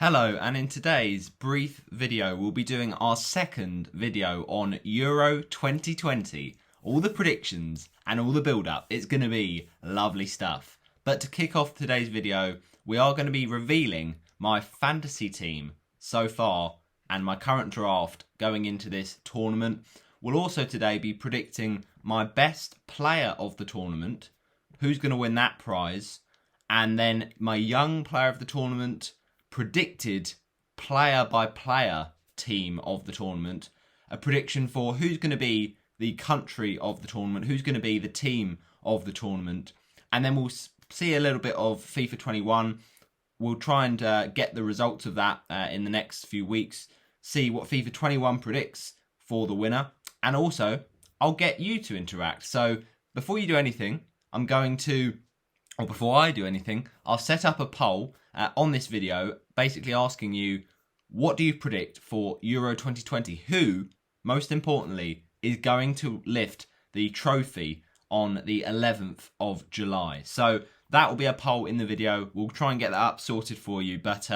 Hello, and in today's brief video we'll be doing our second video on Euro 2020. All the predictions and all the build-up. It's going to be lovely stuff. But to kick off today's video, we are going to be revealing my fantasy team so far and my current draft going into this tournament. We'll also today be predicting my best player of the tournament, who's going to win that prize, and then my young player of the tournament, predicted player by player team of the tournament, a prediction for who's going to be the country of the tournament, who's going to be the team of the tournament, and then we'll see a little bit of FIFA 21. We'll try and get the results of that in the next few weeks, see what FIFA 21 predicts for the winner, and also I'll get you to interact. So before you do anything, before I do anything, I'll set up a poll on this video, basically asking you, what do you predict for Euro 2020? Who, most importantly, is going to lift the trophy on the 11th of July? So that will be a poll in the video. We'll try and get that up sorted for you. But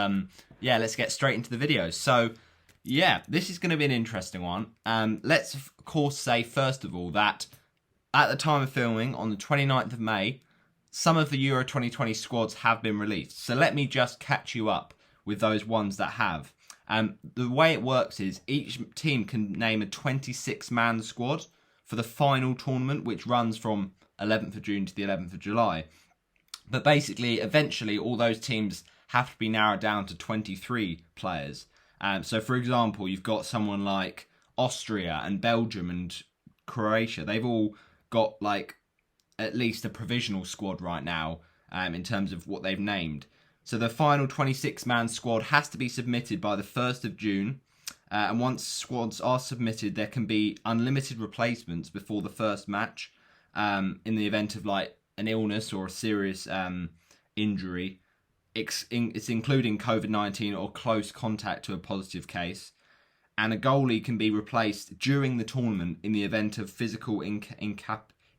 yeah, let's get straight into the video. So yeah, this is going to be an interesting one. Let's of course say first of all that at the time of filming on the 29th of May, some of the Euro 2020 squads have been released. So let me just catch you up with those ones that have. The way it works is each team can name a 26-man squad for the final tournament, which runs from 11th of June to the 11th of July. But basically, eventually, all those teams have to be narrowed down to 23 players. So, for example, you've got someone like Austria and Belgium and Croatia. They've all got like at least a provisional squad right now in terms of what they've named. So the final 26-man squad has to be submitted by the 1st of June. And once squads are submitted, there can be unlimited replacements before the first match in the event of like an illness or a serious injury. It's including COVID-19 or close contact to a positive case. And a goalie can be replaced during the tournament in the event of physical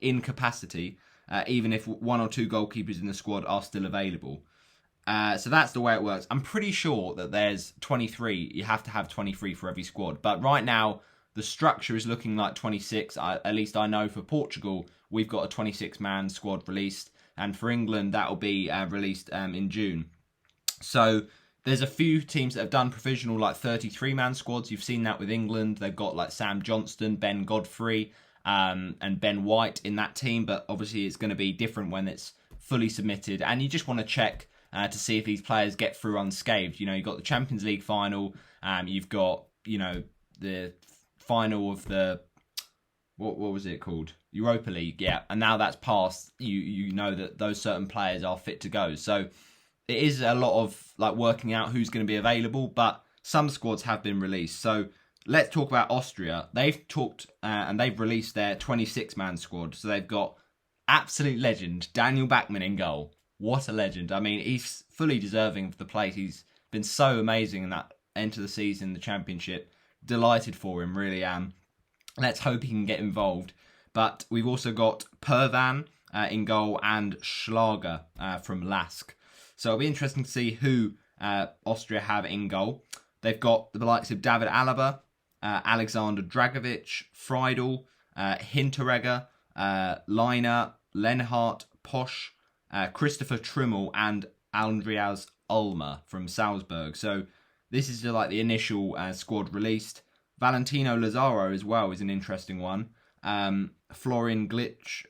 incapacity, even if one or two goalkeepers in the squad are still available. So that's the way it works. I'm pretty sure that there's 23. You have to have 23 for every squad. But right now, the structure is looking like 26. At least I know for Portugal, we've got a 26-man squad released. And for England, that will be released in June. So there's a few teams that have done provisional like 33-man squads. You've seen that with England. They've got like Sam Johnston, Ben Godfrey, and Ben White in that team. But obviously it's going to be different when it's fully submitted. And you just want to check to see if these players get through unscathed. You know, you've got the Champions League final. You've got, you know, the final of the, what was it called? Europa League, yeah. And now that's passed, you know that those certain players are fit to go. So it is a lot of like working out who's going to be available, but some squads have been released. So let's talk about Austria. They've talked and they've released their 26-man squad. So they've got absolute legend Daniel Bachmann in goal. What a legend. I mean, he's fully deserving of the place. He's been so amazing in that end of the season, the championship. Delighted for him, really am. Let's hope he can get involved. But we've also got Pervan in goal and Schlager from Lask. So it'll be interesting to see who Austria have in goal. They've got the likes of David Alaba, Alexander Dragovic, Friedel, Hinteregger, Leiner, Lenhart, Posch, Christopher Trimmel, and Andreas Ulmer from Salzburg. So this is like the initial squad released. Valentino Lazaro as well is an interesting one. Florian Glitch,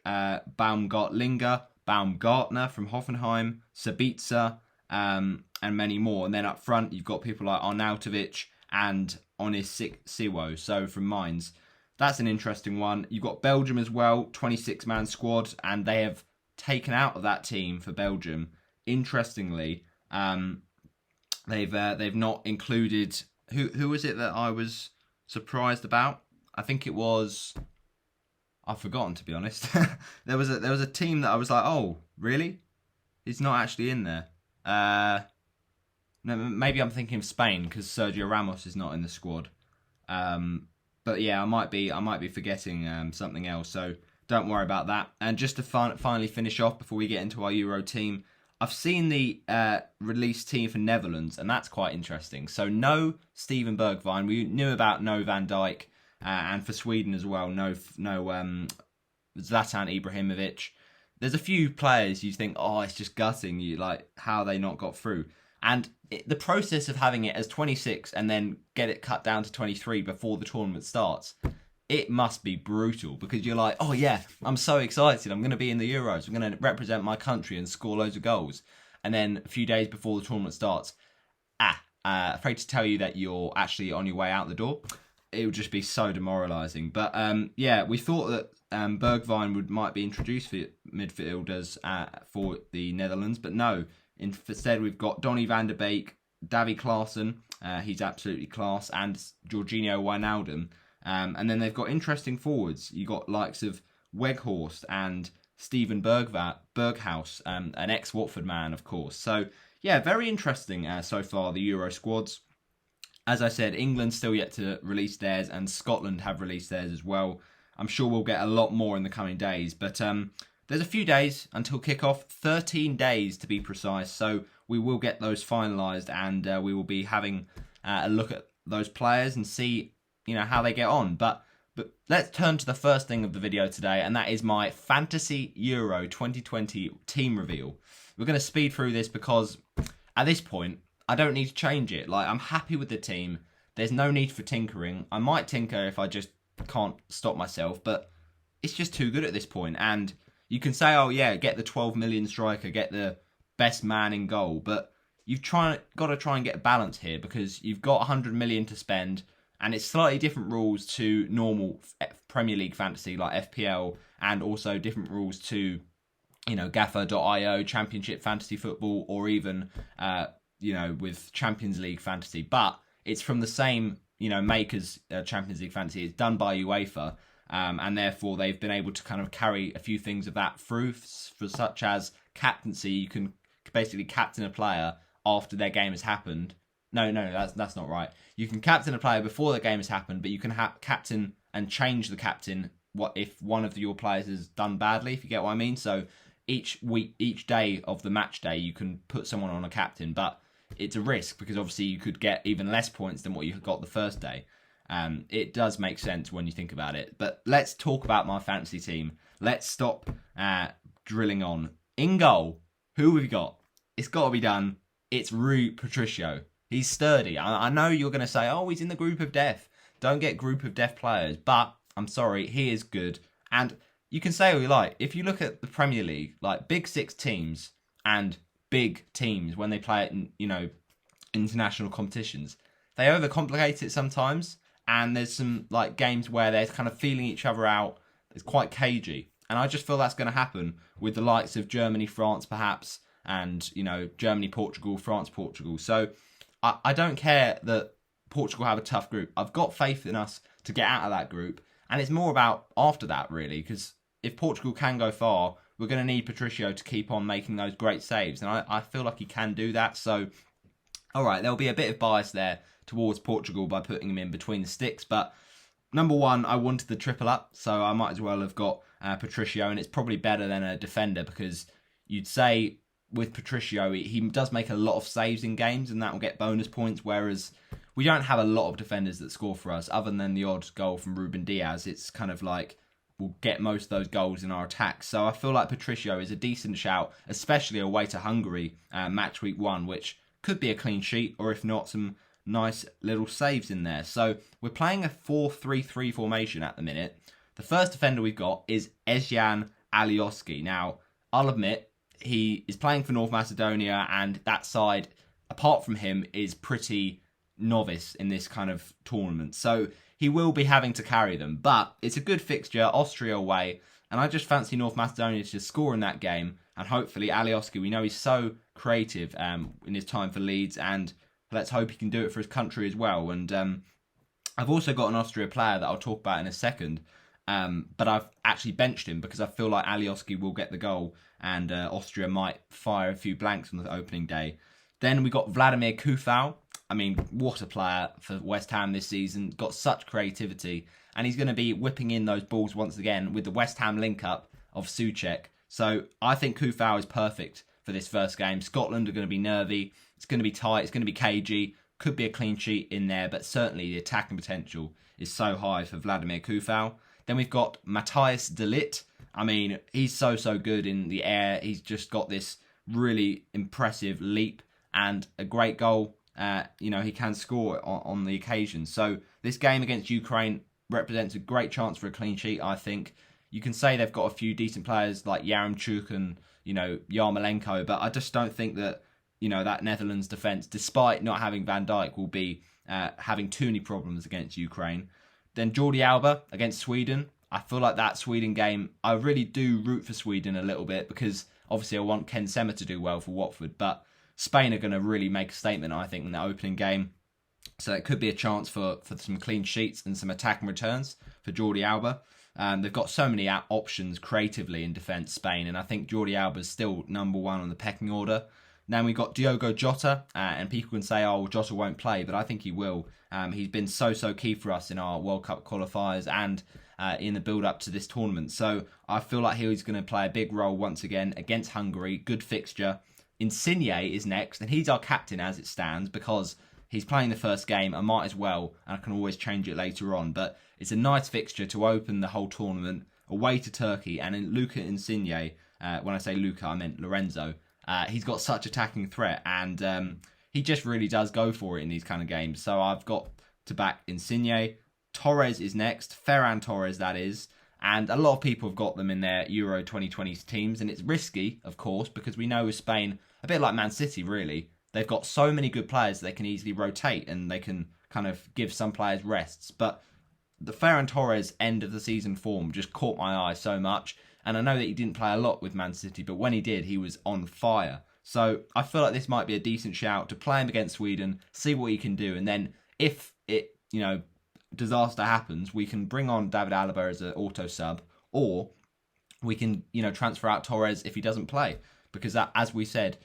Baumgartner from Hoffenheim, Sabitzer, and many more. And then up front, you've got people like Arnautovic and Onisiwo, so from Mainz. That's an interesting one. You've got Belgium as well, 26-man squad, and they have taken out of that team for Belgium. Interestingly, they've not included who was it that I was surprised about? I think it was, I've forgotten, to be honest. there was a team that I was like, oh, really? He's not actually in there. No, maybe I'm thinking of Spain because Sergio Ramos is not in the squad. But yeah, I might be forgetting something else. So don't worry about that. And just to finally finish off before we get into our Euro team, I've seen the release team for Netherlands, and that's quite interesting. So no Steven Bergwijn. We knew about no Van Dijk, and for Sweden as well, no Zlatan Ibrahimovic. There's a few players you think, oh, it's just gutting you, like how they not got through. And the process of having it as 26 and then get it cut down to 23 before the tournament starts, it must be brutal, because you're like, oh yeah, I'm so excited. I'm going to be in the Euros. I'm going to represent my country and score loads of goals. And then a few days before the tournament starts, afraid to tell you that you're actually on your way out the door. It would just be so demoralising. But yeah, we thought that Bergwijn might be introduced for midfielders for the Netherlands, but no. Instead, we've got Donny van der Beek, Davy Klaassen, he's absolutely class, and Jorginho Wijnaldum. And then they've got interesting forwards. You got likes of Weghorst and Steven Berghuis, an ex-Watford man, of course. So yeah, very interesting so far, the Euro squads. As I said, England's still yet to release theirs, and Scotland have released theirs as well. I'm sure we'll get a lot more in the coming days, but there's a few days until kickoff, 13 days to be precise, so we will get those finalised, and we will be having a look at those players and see, how they get on. But let's turn to the first thing of the video today, and that is my Fantasy Euro 2020 team reveal. We're going to speed through this because at this point, I don't need to change it. Like, I'm happy with the team. There's no need for tinkering. I might tinker if I just can't stop myself, but it's just too good at this point. And you can say, oh yeah, get the 12 million striker, get the best man in goal, but you've got to try and get a balance here, because you've got 100 million to spend, and it's slightly different rules to normal Premier League fantasy like FPL, and also different rules to, Gaffer.io, Championship Fantasy Football, or even with Champions League Fantasy. But it's from the same makers, Champions League Fantasy. It's done by UEFA. And therefore they've been able to kind of carry a few things of that through, for such as captaincy. You can basically captain a player after their game has happened. No, that's not right. You can captain a player before the game has happened, but you can captain and change the captain what if one of your players has done badly, if you get what I mean. So each day of the match day, you can put someone on a captain, but it's a risk, because obviously you could get even less points than what you got the first day. It does make sense when you think about it. But let's talk about my fantasy team. Let's stop drilling on. In goal, who have we got? It's got to be done. It's Rui Patricio. He's sturdy. I know you're going to say, oh, he's in the group of death. Don't get group of death players. But I'm sorry, he is good. And you can say what you like. If you look at the Premier League, like big six teams and big teams, when they play it in, international competitions, they overcomplicate it sometimes. And there's some games where they're kind of feeling each other out. It's quite cagey. And I just feel that's going to happen with the likes of Germany, France, perhaps, and, Germany, Portugal, France, Portugal. So I don't care that Portugal have a tough group. I've got faith in us to get out of that group. And it's more about after that, really, because if Portugal can go far, we're going to need Patricio to keep on making those great saves. And I feel like he can do that. So, all right, there'll be a bit of bias there towards Portugal by putting him in between the sticks. But number one, I wanted the triple up, so I might as well have got Patricio. And it's probably better than a defender, because you'd say with Patricio, he does make a lot of saves in games, and that will get bonus points, whereas we don't have a lot of defenders that score for us, other than the odd goal from Ruben Diaz. It's kind of like we'll get most of those goals in our attacks. So I feel like Patricio is a decent shout, especially away to Hungary, match week 1, which could be a clean sheet, or if not, some nice little saves in there. So we're playing a 4-3-3 formation at the minute. The first defender we've got is Ezjan Alioski. Now, I'll admit, he is playing for North Macedonia, and that side, apart from him, is pretty novice in this kind of tournament. So he will be having to carry them. But it's a good fixture, Austria away, and I just fancy North Macedonia to score in that game. And hopefully Alioski, we know he's so creative in his time for Leeds, and let's hope he can do it for his country as well. And I've also got an Austria player that I'll talk about in a second. But I've actually benched him because I feel like Alioski will get the goal, and Austria might fire a few blanks on the opening day. Then we got Vladimir Kufau. I mean, what a player for West Ham this season. Got such creativity. And he's going to be whipping in those balls once again with the West Ham link-up of Souček. So I think Kufau is perfect for this first game. Scotland are going to be nervy. It's going to be tight. It's going to be cagey. Could be a clean sheet in there, but certainly the attacking potential is so high for Vladimir Kufau. Then we've got Matthijs de Ligt. I mean, he's so good in the air. He's just got this really impressive leap and a great goal. He can score on the occasion. So this game against Ukraine represents a great chance for a clean sheet, I think. You can say they've got a few decent players like Yaremchuk and, Yarmolenko, but I just don't think that, that Netherlands defence, despite not having Van Dijk, will be having too many problems against Ukraine. Then Jordi Alba against Sweden. I feel like that Sweden game, I really do root for Sweden a little bit because obviously I want Ken Sema to do well for Watford, but Spain are going to really make a statement, I think, in the opening game. So it could be a chance for some clean sheets and some attacking returns for Jordi Alba. They've got so many options creatively in defence, Spain, and I think Jordi Alba is still number one on the pecking order. Then we've got Diogo Jotta, and people can say, Jotta won't play, but I think he will. He's been so key for us in our World Cup qualifiers and in the build-up to this tournament. So I feel like he's going to play a big role once again against Hungary. Good fixture. Insigne is next, and he's our captain as it stands because he's playing the first game. I might as well, and I can always change it later on. But it's a nice fixture to open the whole tournament away to Turkey. And in Luca Insigne, when I say Luca, I meant Lorenzo. He's got such attacking threat, and he just really does go for it in these kind of games. So I've got to back Insigne. Torres is next, Ferran Torres that is, and a lot of people have got them in their Euro 2020 teams, and it's risky, of course, because we know with Spain, a bit like Man City really, they've got so many good players they can easily rotate and they can kind of give some players rests, but the Ferran Torres end of the season form just caught my eye so much, and I know that he didn't play a lot with Man City, but when he did, he was on fire. So I feel like this might be a decent shout to play him against Sweden, see what he can do, and then if it, disaster happens, we can bring on David Alaba as an auto sub, or we can, transfer out Torres if he doesn't play, because that, as we said,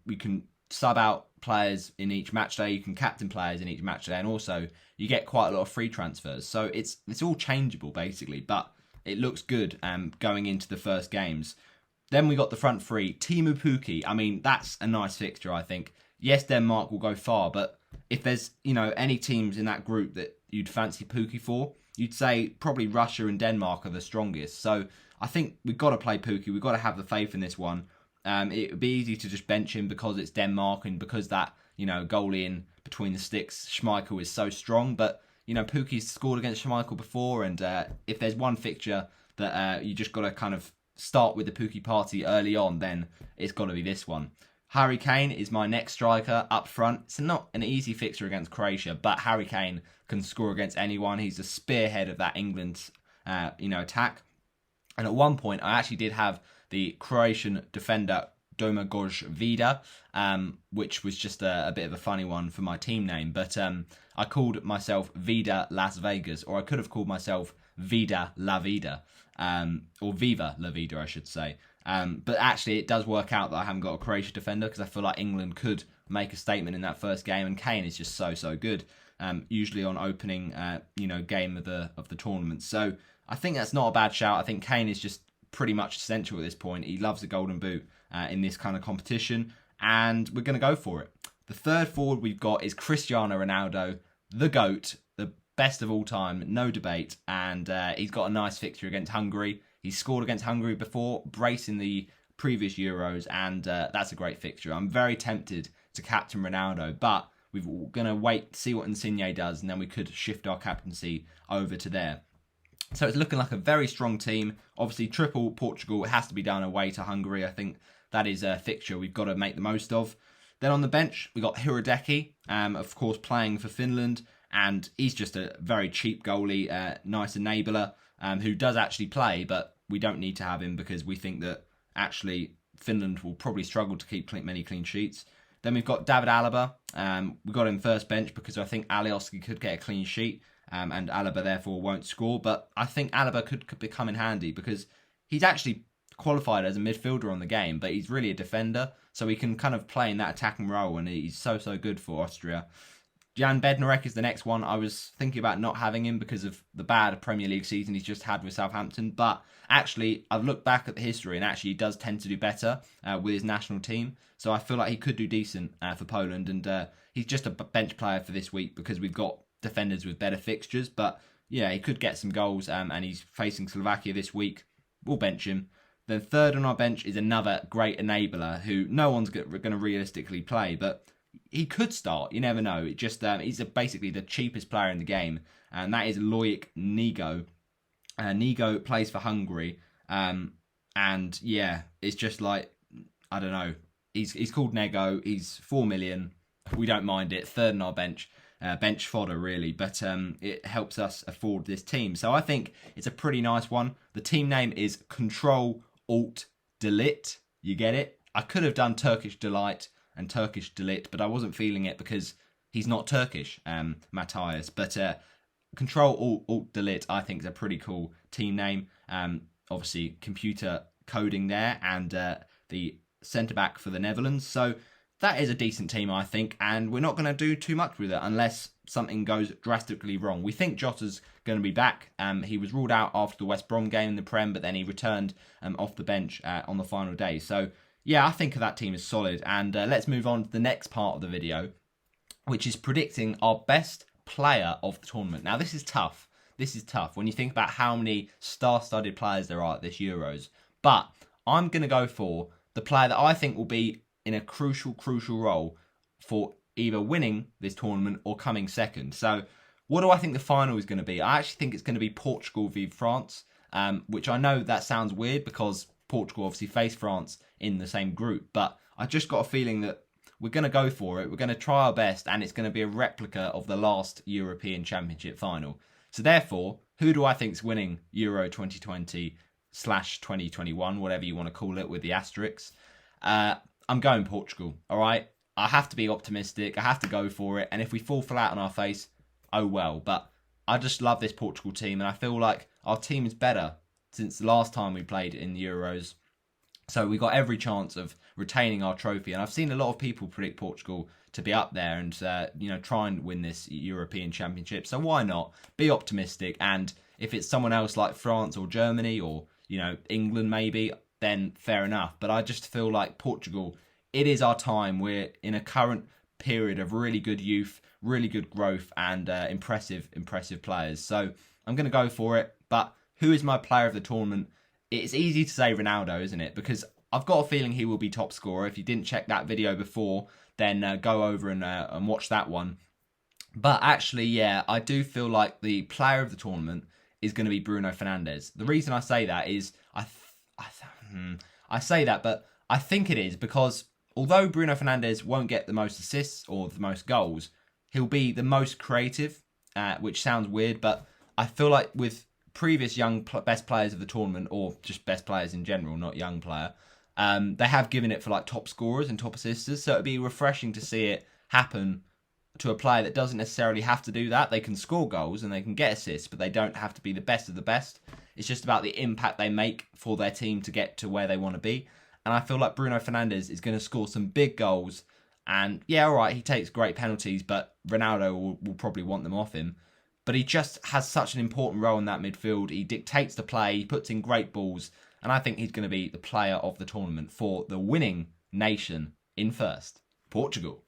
we can sub out players in each match day, you can captain players in each match day, and also you get quite a lot of free transfers. So it's all changeable basically, but it looks good going into the first games. Then we got the front three, Teemu Pukki. I mean, that's a nice fixture, I think. Yes, Denmark will go far, but if there's, any teams in that group that you'd fancy Pukki for, you'd say probably Russia and Denmark are the strongest. So I think we've got to play Pukki. We've got to have the faith in this one. It would be easy to just bench him because it's Denmark and because that, goalie in between the sticks, Schmeichel, is so strong. But, Pukki's scored against Schmeichel before, and if there's one fixture that you just got to kind of start with the Pukki party early on, then it's got to be this one. Harry Kane is my next striker up front. It's not an easy fixture against Croatia, but Harry Kane can score against anyone. He's the spearhead of that England, attack. And at one point, I actually did have the Croatian defender Domagoj Vida, which was just a bit of a funny one for my team name. But I called myself Vida Las Vegas, or I could have called myself Vida La Vida, or Viva La Vida, I should say. But actually, it does work out that I haven't got a Croatia defender because I feel like England could make a statement in that first game, and Kane is just so good. Usually on opening, game of the tournament. So I think that's not a bad shout. I think Kane is just pretty much essential at this point. He loves the golden boot in this kind of competition, and we're going to go for it. The third forward we've got is Cristiano Ronaldo, the GOAT, the best of all time, no debate, and he's got a nice fixture against Hungary. He's scored against Hungary before, brace in the previous Euros, and that's a great fixture. I'm very tempted to captain Ronaldo, but we're going to wait to see what Insigne does, and then we could shift our captaincy over to there. So it's looking like a very strong team. Obviously, triple Portugal, it has to be done away to Hungary. I think that is a fixture we've got to make the most of. Then on the bench, we got Hirodeki, of course, playing for Finland, and he's just a very cheap goalie, nice enabler, who does actually play, but we don't need to have him because we think that actually Finland will probably struggle to keep many clean sheets. Then we've got David Alaba. We got him first bench because I think Alioski could get a clean sheet, and Alaba therefore won't score. But I think Alaba could become in handy because he's actually qualified as a midfielder on the game, but he's really a defender, so he can kind of play in that attacking role, and he's so good for Austria. Jan Bednarek is the next one. I was thinking about not having him because of the bad Premier League season he's just had with Southampton. But actually, I've looked back at the history and actually he does tend to do better with his national team. So I feel like he could do decent for Poland. And he's just a bench player for this week because we've got defenders with better fixtures. But yeah, he could get some goals and he's facing Slovakia this week. We'll bench him. Then third on our bench is another great enabler who no one's going to realistically play, but he could start. You never know. It just he's basically the cheapest player in the game, and that is Loic Nigo. Nigo plays for Hungary, and yeah, it's just like I don't know. He's called Nego. He's 4 million. We don't mind it. Third on our bench. Bench fodder really, but it helps us afford this team. So I think it's a pretty nice one. The team name is Control Alt Delete. You get it? I could have done Turkish Delight and Turkish Delete, but I wasn't feeling it because he's not Turkish, Matthias. But Control Alt Delete I think is a pretty cool team name. Obviously computer coding there, and the centre back for the Netherlands. So that is a decent team, I think, and we're not going to do too much with it unless something goes drastically wrong. We think Jota's going to be back. He was ruled out after the West Brom game in the Prem, but then he returned off the bench on the final day. So, yeah, I think that team is solid. And let's move on to the next part of the video, which is predicting our best player of the tournament. Now, this is tough. This is tough when you think about how many star-studded players there are at this Euros. But I'm going to go for the player that I think will be in a crucial role for either winning this tournament or coming second. So what do I think the final is going to be? I actually think it's going to be Portugal v France, which I know that sounds weird because Portugal obviously faced France in the same group, but I just got a feeling that we're going to go for it. We're going to try our best, and it's going to be a replica of the last European Championship final. So therefore, who do I think is winning Euro 2020/2021, whatever you want to call it with the asterisks? I'm going Portugal, all right? I have to be optimistic. I have to go for it. And if we fall flat on our face, oh well. But I just love this Portugal team, and I feel like our team is better since the last time we played in the Euros. So we got every chance of retaining our trophy. And I've seen a lot of people predict Portugal to be up there and try and win this European Championship. So why not? Be optimistic. And if it's someone else like France or Germany or England maybe, then fair enough. But I just feel like Portugal, it is our time. We're in a current period of really good youth, really good growth, and impressive players. So I'm going to go for it. But who is my player of the tournament? It's easy to say Ronaldo, isn't it? Because I've got a feeling he will be top scorer. If you didn't check that video before, then go over and watch that one. But actually, yeah, I do feel like the player of the tournament is going to be Bruno Fernandes. The reason I say that is I say that, but I think it is because although Bruno Fernandes won't get the most assists or the most goals, he'll be the most creative, which sounds weird, but I feel like with previous young best players of the tournament, or just best players in general, not young player, they have given it for like top scorers and top assisters, so it'd be refreshing to see it happen to a player that doesn't necessarily have to do that. They can score goals and they can get assists, but they don't have to be the best of the best. It's just about the impact they make for their team to get to where they want to be. And I feel like Bruno Fernandes is going to score some big goals. And yeah, all right, he takes great penalties, but Ronaldo will probably want them off him. But he just has such an important role in that midfield. He dictates the play, he puts in great balls, and I think he's going to be the player of the tournament for the winning nation in first, Portugal.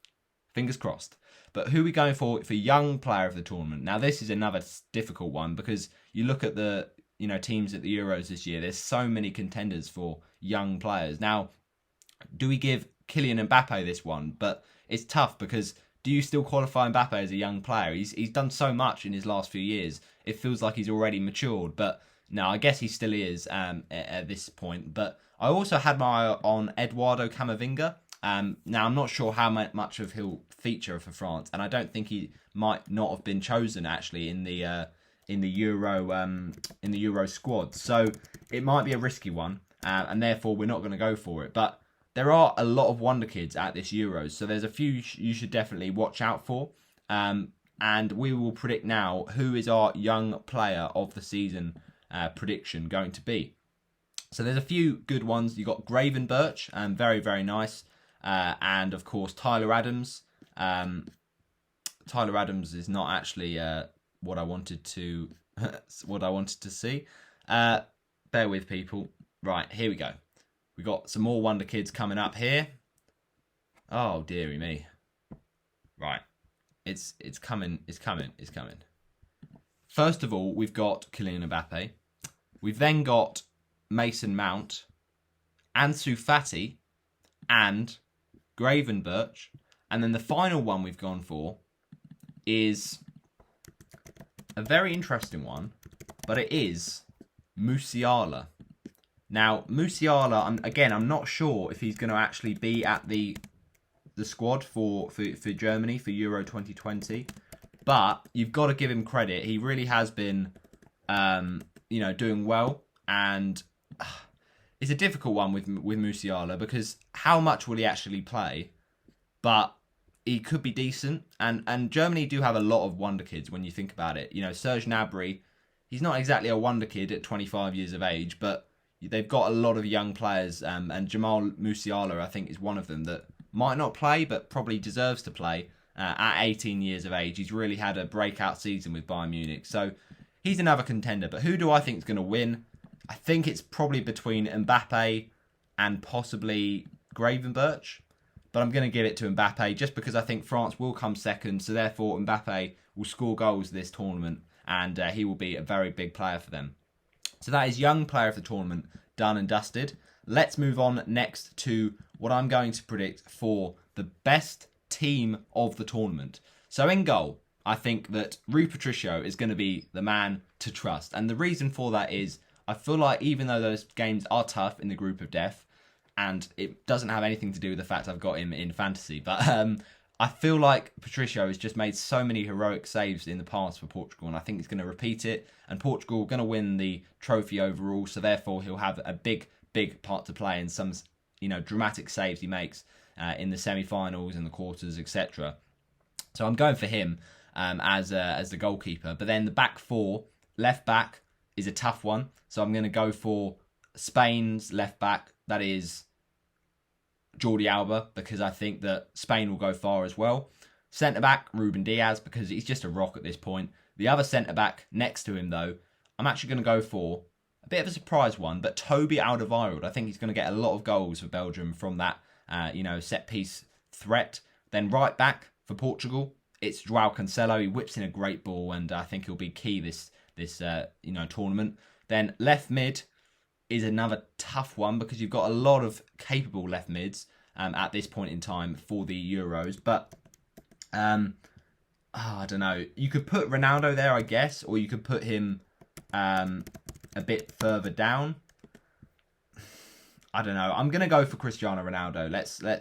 Fingers crossed. But who are we going for young player of the tournament? Now, this is another difficult one because you look at the teams at the Euros this year. There's so many contenders for young players. Now, do we give Kylian Mbappe this one? But it's tough because do you still qualify Mbappe as a young player? He's done so much in his last few years. It feels like he's already matured. But no, I guess he still is at this point. But I also had my eye on Eduardo Camavinga. Now, I'm not sure how much of he'll feature for France, and I don't think he might not have been chosen actually in the Euro squad. So it might be a risky one, and therefore we're not going to go for it. But there are a lot of wonder kids at this Euros, so there's a few you should definitely watch out for. And we will predict now who is our young player of the season prediction going to be. So there's a few good ones. You got Gravenberch, very, very nice. And of course, Tyler Adams. Tyler Adams is not actually what I wanted to see. Bear with, people. Right, here we go. We got some more Wonder Kids coming up here. Oh, dearie me. Right. It's coming. First of all, we've got Kylian Mbappe. We've then got Mason Mount, Ansu Fati, and Gravenberch. And then the final one we've gone for is a very interesting one, but it is Musiala. Now, Musiala, I'm not sure if he's going to actually be at the squad for Germany for Euro 2020, but you've got to give him credit. He really has been, doing well, and it's a difficult one with Musiala because how much will he actually play? But he could be decent, and Germany do have a lot of wonder kids when you think about it. Serge Gnabry, he's not exactly a wonder kid at 25 years of age, but they've got a lot of young players, and Jamal Musiala, I think, is one of them that might not play, but probably deserves to play at 18 years of age. He's really had a breakout season with Bayern Munich, so he's another contender. But who do I think is going to win? I think it's probably between Mbappe and possibly Gravenberch. But I'm going to give it to Mbappe just because I think France will come second. So therefore, Mbappe will score goals this tournament and he will be a very big player for them. So that is Young Player of the Tournament done and dusted. Let's move on next to what I'm going to predict for the best team of the tournament. So in goal, I think that Rui Patricio is going to be the man to trust. And the reason for that is I feel like even though those games are tough in the group of death, and it doesn't have anything to do with the fact I've got him in fantasy, but I feel like Patricio has just made so many heroic saves in the past for Portugal, and I think he's going to repeat it, and Portugal are going to win the trophy overall, so therefore he'll have a big part to play in some dramatic saves he makes in the semi-finals and the quarters, etc. So I'm going for him as the goalkeeper. But then the back four, left back is a tough one, so I'm going to go for Spain's left back. That is Jordi Alba, because I think that Spain will go far as well. Centre back, Ruben Diaz, because he's just a rock at this point. The other centre back next to him, though, I'm actually going to go for a bit of a surprise one, but Toby Alderweireld. I think he's going to get a lot of goals for Belgium from that, set piece threat. Then right back for Portugal, it's Joao Cancelo. He whips in a great ball, and I think he'll be key this tournament. Then left mid is another tough one because you've got a lot of capable left mids at this point in time for the Euros. But I don't know. You could put Ronaldo there, I guess, or you could put him a bit further down. I don't know. I'm going to go for Cristiano Ronaldo.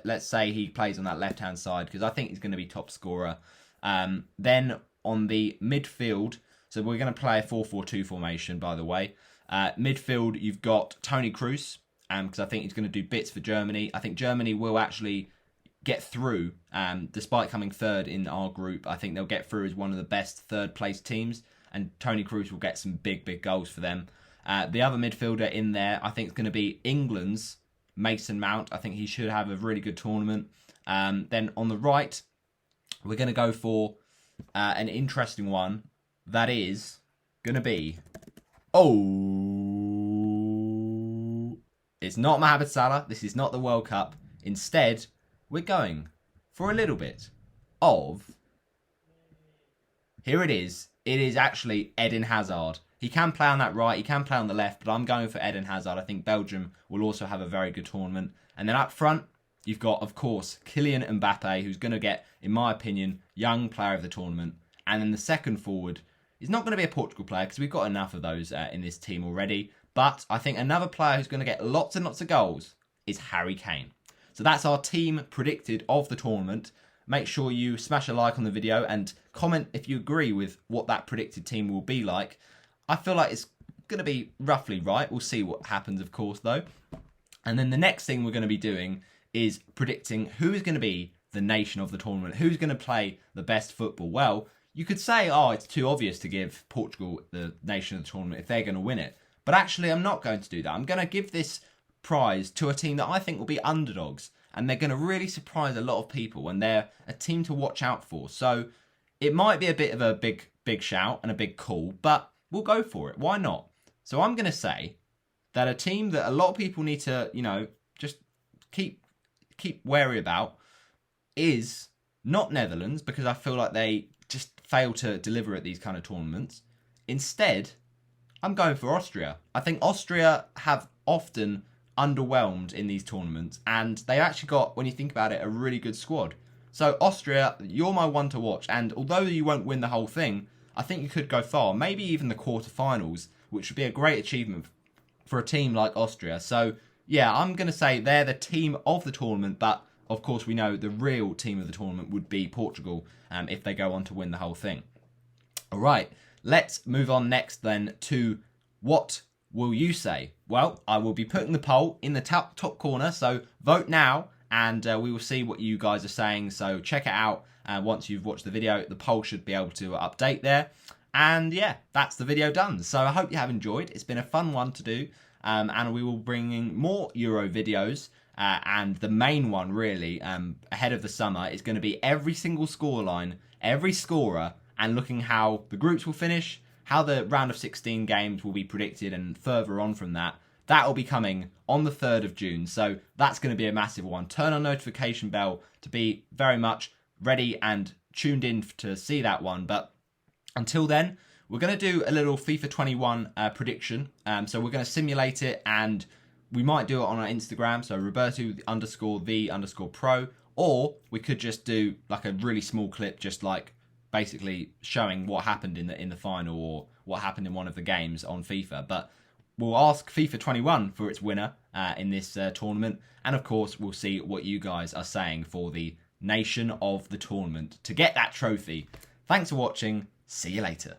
Let's say he plays on that left-hand side because I think he's going to be top scorer. Then on the midfield, so we're going to play a 4-4-2 formation, by the way. Midfield, you've got Toni Kroos, because I think he's going to do bits for Germany. I think Germany will actually get through, despite coming third in our group. I think they'll get through as one of the best third-place teams, and Toni Kroos will get some big goals for them. The other midfielder in there, I think, is going to be England's Mason Mount. I think he should have a really good tournament. Then on the right, we're going to go for an interesting one. That is going to be... it's not Mohamed Salah. This is not the World Cup. Instead, we're going for a little bit of... Here it is. It is actually Eden Hazard. He can play on that right. He can play on the left. But I'm going for Eden Hazard. I think Belgium will also have a very good tournament. And then up front, you've got, of course, Kylian Mbappe, who's going to get, in my opinion, young player of the tournament. And then the second forward is not going to be a Portugal player because we've got enough of those in this team already. But I think another player who's going to get lots and lots of goals is Harry Kane. So that's our team predicted of the tournament. Make sure you smash a like on the video and comment if you agree with what that predicted team will be like. I feel like it's going to be roughly right. We'll see what happens, of course, though. And then the next thing we're going to be doing is predicting who is going to be the nation of the tournament. Who's going to play the best football? Well, you could say, it's too obvious to give Portugal the nation of the tournament if they're going to win it. But actually, I'm not going to do that. I'm going to give this prize to a team that I think will be underdogs. And they're going to really surprise a lot of people. And they're a team to watch out for. So It might be a bit of a big shout and a big call, but we'll go for it. Why not? So I'm going to say that a team that a lot of people need to, just keep wary about is not Netherlands, because I feel like they just fail to deliver at these kind of tournaments. Instead, I'm going for Austria. I think Austria have often underwhelmed in these tournaments, and they actually got, when you think about it, a really good squad. So Austria, you're my one to watch, and although you won't win the whole thing, I think you could go far, maybe even the quarterfinals, which would be a great achievement for a team like Austria. So yeah, I'm going to say they're the team of the tournament, but of course we know the real team of the tournament would be Portugal if they go on to win the whole thing. All right, let's move on next then to what will you say? Well, I will be putting the poll in the top corner, so vote now, and we will see what you guys are saying. So check it out once you've watched the video. The poll should be able to update there. And yeah, that's the video done. So I hope you have enjoyed. It's been a fun one to do. And we will bring in more Euro videos. And the main one, really, ahead of the summer, is going to be every single scoreline, every scorer, and looking how the groups will finish, how the round of 16 games will be predicted, and further on from that. That will be coming on the 3rd of June. So that's going to be a massive one. Turn on notification bell to be very much ready and tuned in to see that one. But until then, we're going to do a little FIFA 21 prediction. So we're going to simulate it, and we might do it on our Instagram. So Roberto_V_pro. Or we could just do like a really small clip, just like basically showing what happened in the final, or what happened in one of the games on FIFA. But we'll ask FIFA 21 for its winner in this tournament. And of course, we'll see what you guys are saying for the nation of the tournament to get that trophy. Thanks for watching. See you later.